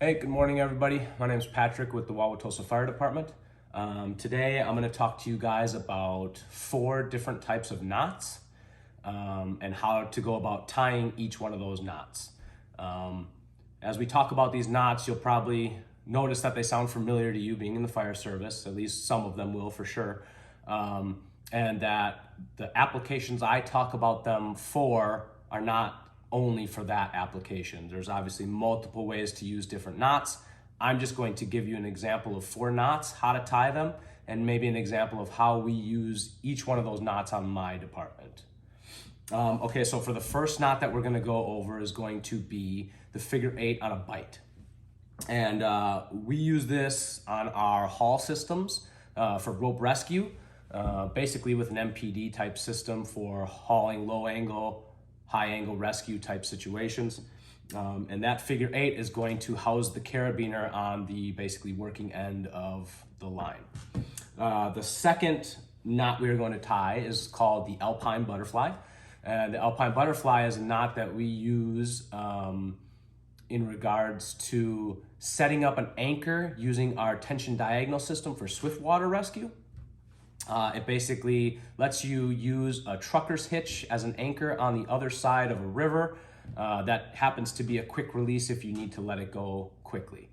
Hey, good morning, everybody. My name is Patrick with the Wauwatosa Fire Department. Today, I'm going to talk to you guys about 4 different types of knots and how to go about tying each one of those knots. As we talk about these knots, you'll probably notice that they sound familiar to you being in the fire service. At least some of them will for sure. And that the applications I talk about them for are not only for that application. There's obviously multiple ways to use different knots. I'm just going to give you an example of 4 knots, how to tie them, and maybe an example of how we use each one of those knots on my department. Okay, so for the first knot that we're going to go over is going to be the figure 8 on a bite. And we use this on our haul systems for rope rescue, basically with an MPD type system for hauling low angle, high angle rescue type situations. And that figure 8 is going to house the carabiner on the basically working end of the line. The second knot we're going to tie is called the Alpine Butterfly. And the Alpine Butterfly is a knot that we use in regards to setting up an anchor using our tension diagonal system for swift water rescue. It basically lets you use a trucker's hitch as an anchor on the other side of a river. That happens to be a quick release if you need to let it go quickly.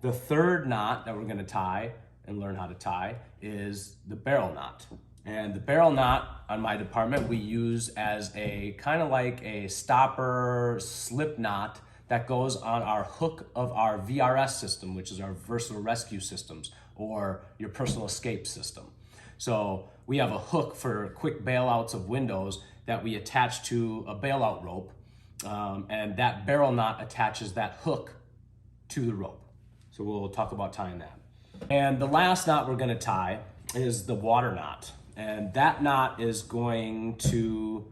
The third knot that we're going to tie and learn how to tie is the barrel knot. And the barrel knot on my department we use as a kind of like a stopper slip knot that goes on our hook of our VRS system, which is our versatile rescue systems, or your personal escape system. So we have a hook for quick bailouts of windows that we attach to a bailout rope, and that barrel knot attaches that hook to the rope. So we'll talk about tying that. And the last knot we're gonna tie is the water knot. And that knot is going to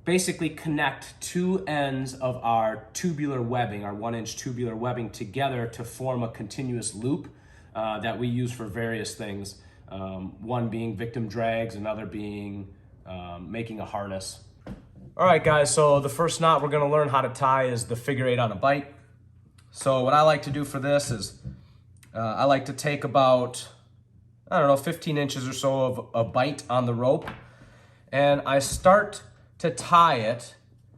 basically connect 2 ends of our tubular webbing, our 1-inch tubular webbing together to form a continuous loop that we use for various things. One being victim drags, another being making a harness. All right, guys, so the first knot we're gonna learn how to tie is the figure 8 on a bite. So what I like to do for this is I like to take about, 15 inches or so of a bite on the rope, and I start to tie it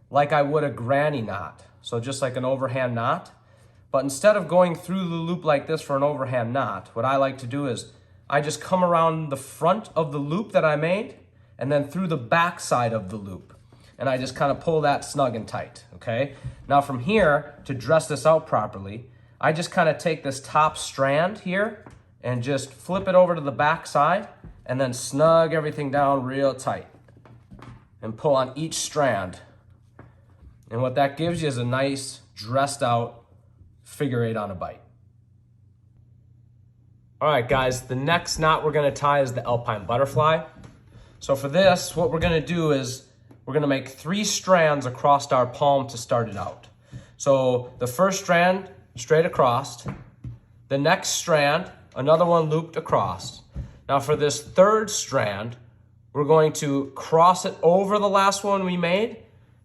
like I would a granny knot. So just like an overhand knot. But instead of going through the loop like this for an overhand knot, what I like to do is I just come around the front of the loop that I made and then through the back side of the loop. And I just kind of pull that snug and tight, okay? Now from here, to dress this out properly, I just kind of take this top strand here and just flip it over to the back side and then snug everything down real tight and pull on each strand. And what that gives you is a nice dressed out figure 8 on a bite. All right, guys, the next knot we're gonna tie is the Alpine Butterfly. So for this, what we're gonna do is we're gonna make 3 strands across our palm to start it out. So the first strand, straight across. The next strand, another one looped across. Now for this third strand, we're going to cross it over the last one we made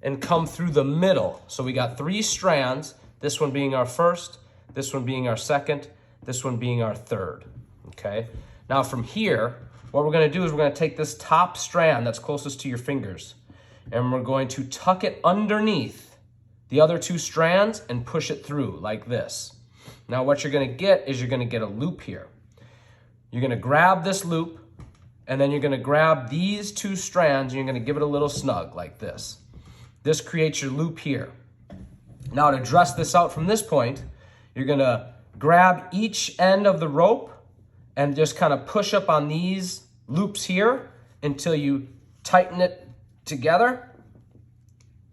and come through the middle. So we got 3 strands, this one being our first, this one being our second, this one being our third, okay? Now from here, what we're gonna do is we're gonna take this top strand that's closest to your fingers, and we're going to tuck it underneath the other 2 strands and push it through like this. Now what you're gonna get is you're gonna get a loop here. You're gonna grab this loop, and then you're gonna grab these 2 strands and you're gonna give it a little snug like this. This creates your loop here. Now to dress this out from this point, you're gonna grab each end of the rope and just kind of push up on these loops here until you tighten it together.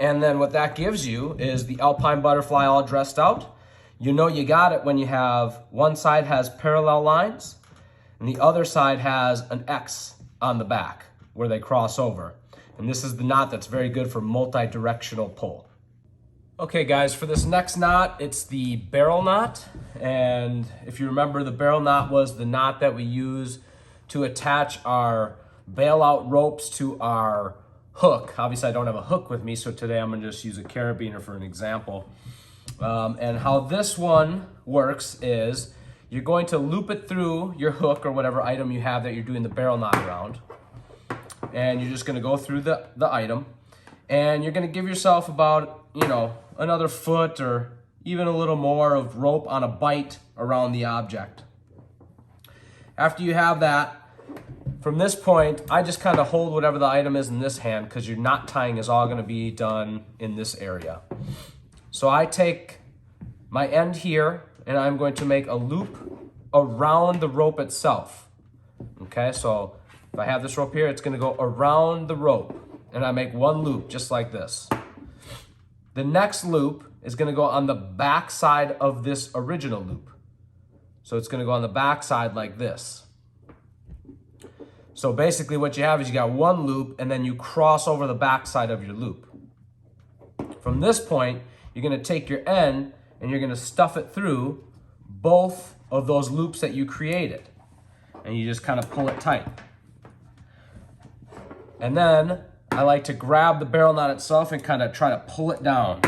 And then what that gives you is the Alpine Butterfly all dressed out. You know you got it when you have one side has parallel lines and the other side has an X on the back where they cross over. And this is the knot that's very good for multi-directional pull. Okay guys, for this next knot, it's the barrel knot. And if you remember, the barrel knot was the knot that we use to attach our bailout ropes to our hook. Obviously I don't have a hook with me, so today I'm gonna just use a carabiner for an example. And how this one works is you're going to loop it through your hook or whatever item you have that you're doing the barrel knot around. And you're just going to go through the item. And you're going to give yourself about, another foot or even a little more of rope on a bite around the object. After you have that, from this point, I just kind of hold whatever the item is in this hand because your knot tying is all going to be done in this area. So I take my end here and I'm going to make a loop around the rope itself. Okay, so if I have this rope here, it's going to go around the rope and I make one loop just like this. The next loop is going to go on the back side of this original loop. So it's going to go on the back side like this. So basically what you have is you got one loop and then you cross over the back side of your loop. From this point, you're going to take your end and you're going to stuff it through both of those loops that you created. And you just kind of pull it tight. And then I like to grab the barrel knot itself and kind of try to pull it down.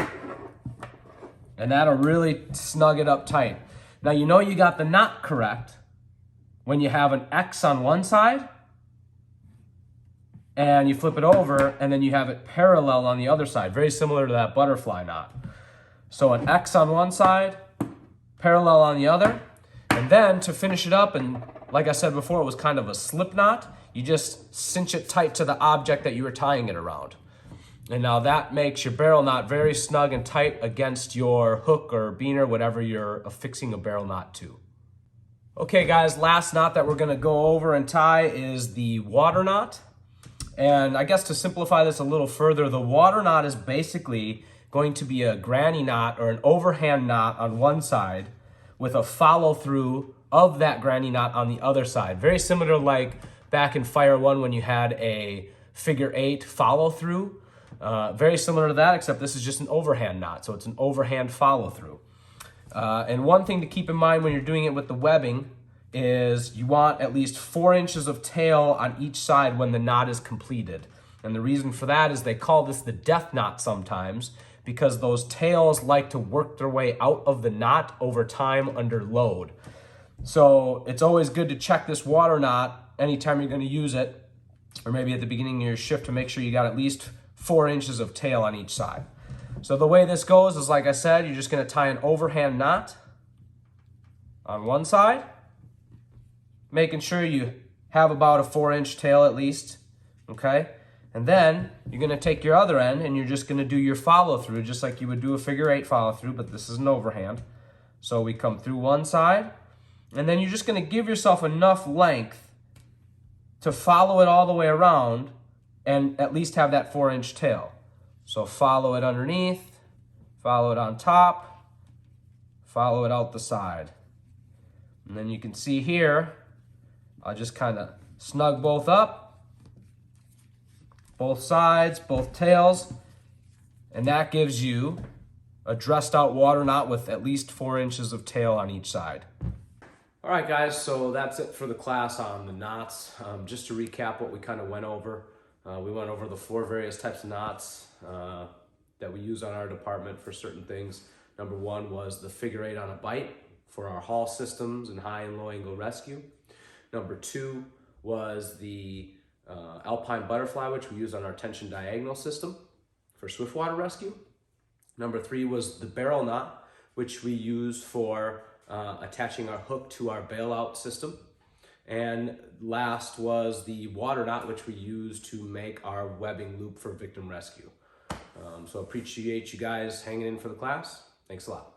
And that'll really snug it up tight. Now you know you got the knot correct when you have an X on one side and you flip it over and then you have it parallel on the other side. Very similar to that butterfly knot. So an X on one side, parallel on the other. And then to finish it up, and like I said before, it was kind of a slip knot, you just cinch it tight to the object that you were tying it around. And now that makes your barrel knot very snug and tight against your hook or beaner, whatever you're affixing a barrel knot to. Okay guys, last knot that we're gonna go over and tie is the water knot. And I guess to simplify this a little further, the water knot is basically going to be a granny knot or an overhand knot on one side with a follow through of that granny knot on the other side. Very similar like back in Fire 1 when you had a figure 8 follow through. Very similar to that, except this is just an overhand knot, so it's an overhand follow through. And one thing to keep in mind when you're doing it with the webbing is you want at least 4 inches of tail on each side when the knot is completed. And the reason for that is they call this the death knot sometimes because those tails like to work their way out of the knot over time under load. So it's always good to check this water knot anytime you're going to use it, or maybe at the beginning of your shift to make sure you got at least 4 inches of tail on each side. So the way this goes is, like I said, you're just going to tie an overhand knot on one side, making sure you have about a 4-inch tail at least, okay? And then you're going to take your other end and you're just going to do your follow through just like you would do a figure 8 follow through, but this is an overhand. So we come through one side and then you're just going to give yourself enough length to follow it all the way around and at least have that 4-inch tail. So follow it underneath, follow it on top, follow it out the side. And then you can see here, I'll just kind of snug both up, both sides, both tails, and that gives you a dressed out water knot with at least 4 inches of tail on each side. All right guys, so that's it for the class on the knots. Just to recap what we kind of went over. We went over the 4 various types of knots that we use on our department for certain things. Number 1 was the figure 8 on a bite for our haul systems and high and low angle rescue. Number 2 was the alpine butterfly, which we use on our tension diagonal system for swift water rescue. Number 3 was the barrel knot, which we use for attaching our hook to our bailout system. And last was the water knot, which we use to make our webbing loop for victim rescue. So appreciate you guys hanging in for the class. Thanks a lot.